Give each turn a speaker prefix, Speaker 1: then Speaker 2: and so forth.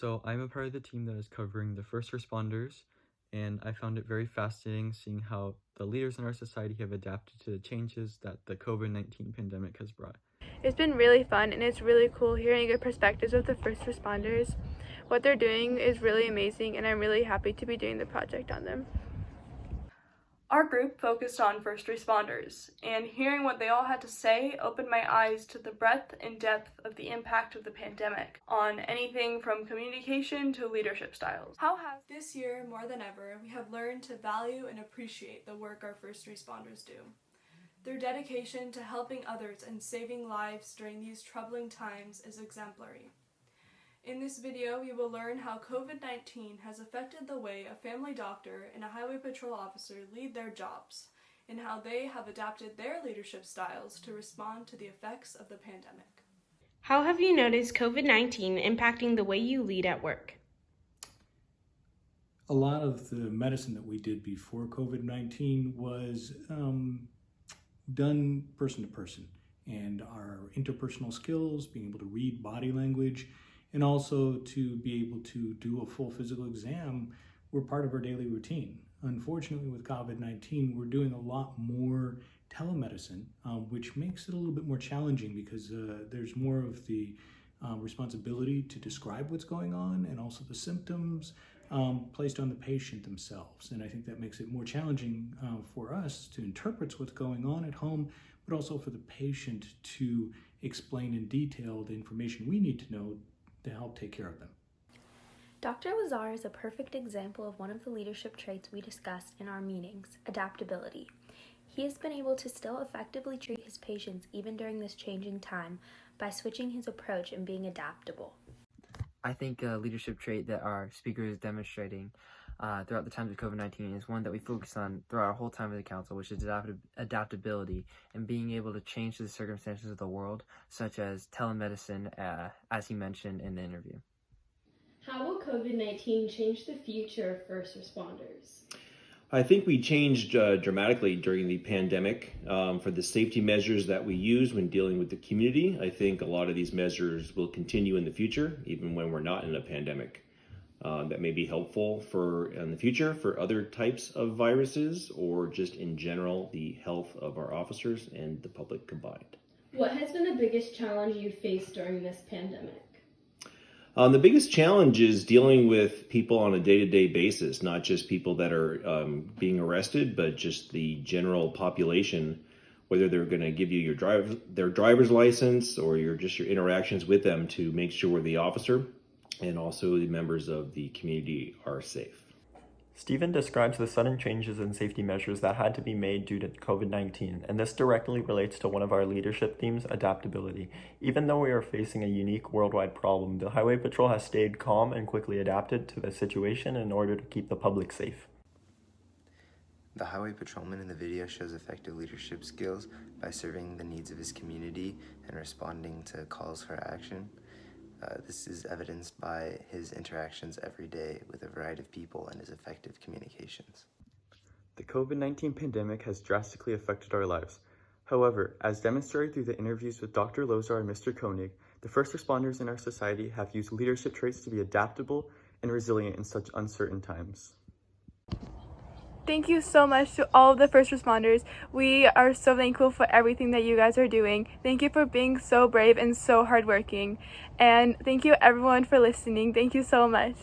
Speaker 1: So I'm a part of the team that is covering the first responders, and I found it very fascinating seeing how the leaders in our society have adapted to the changes that the COVID-19 pandemic has brought.
Speaker 2: It's been really fun, and it's really cool hearing good perspectives of the first responders. What they're doing is really amazing, and I'm really happy to be doing the project on them.
Speaker 3: Our group focused on first responders, and hearing what they all had to say opened my eyes to the breadth and depth of the impact of the pandemic on anything from communication to leadership styles. How has
Speaker 4: This year, more than ever, we have learned to value and appreciate the work our first responders do. Their dedication to helping others and saving lives during these troubling times is exemplary. In this video, we will learn how COVID-19 has affected the way a family doctor and a highway patrol officer lead their jobs, and how they have adapted their leadership styles to respond to the effects of the pandemic.
Speaker 5: How have you noticed COVID-19 impacting the way you lead at work?
Speaker 6: A lot of the medicine that we did before COVID-19 was done person to person, and our interpersonal skills, being able to read body language, and also to be able to do a full physical exam were part of our daily routine. Unfortunately, with COVID-19, we're doing a lot more telemedicine, which makes it a little bit more challenging because there's more of the responsibility to describe what's going on and also the symptoms placed on the patient themselves. And I think that makes it more challenging for us to interpret what's going on at home, but also for the patient to explain in detail the information we need to know to help take care of them.
Speaker 7: Dr. Lazar is a perfect example of one of the leadership traits we discussed in our meetings, adaptability. He has been able to still effectively treat his patients even during this changing time by switching his approach and being adaptable.
Speaker 8: I think a leadership trait that our speaker is demonstrating throughout the times of COVID-19 is one that we focus on throughout our whole time of the council, which is adaptability and being able to change to the circumstances of the world, such as telemedicine, as he mentioned in the interview.
Speaker 5: How will COVID-19 change the future of first responders?
Speaker 9: I think we changed dramatically during the pandemic for the safety measures that we use when dealing with the community. I think a lot of these measures will continue in the future, even when we're not in a pandemic. That may be helpful in the future for other types of viruses or just in general the health of our officers and the public combined.
Speaker 5: What has been the biggest challenge you faced during this pandemic?
Speaker 9: The biggest challenge is dealing with people on a day-to-day basis, not just people that are being arrested, but just the general population, whether they're going to give you their driver's license or your interactions with them to make sure the officer and also the members of the community are safe.
Speaker 10: Stephen describes the sudden changes in safety measures that had to be made due to COVID-19, and this directly relates to one of our leadership themes, adaptability. Even though we are facing a unique worldwide problem, the Highway Patrol has stayed calm and quickly adapted to the situation in order to keep the public safe.
Speaker 11: The highway patrolman in the video shows effective leadership skills by serving the needs of his community and responding to calls for action. This is evidenced by his interactions every day with a variety of people and his effective communications.
Speaker 1: The COVID-19 pandemic has drastically affected our lives. However, as demonstrated through the interviews with Dr. Lozar and Mr. Koenig, the first responders in our society have used leadership traits to be adaptable and resilient in such uncertain times.
Speaker 2: Thank you so much to all of the first responders. We are so thankful for everything that you guys are doing. Thank you for being so brave and so hardworking. And thank you everyone for listening. Thank you so much.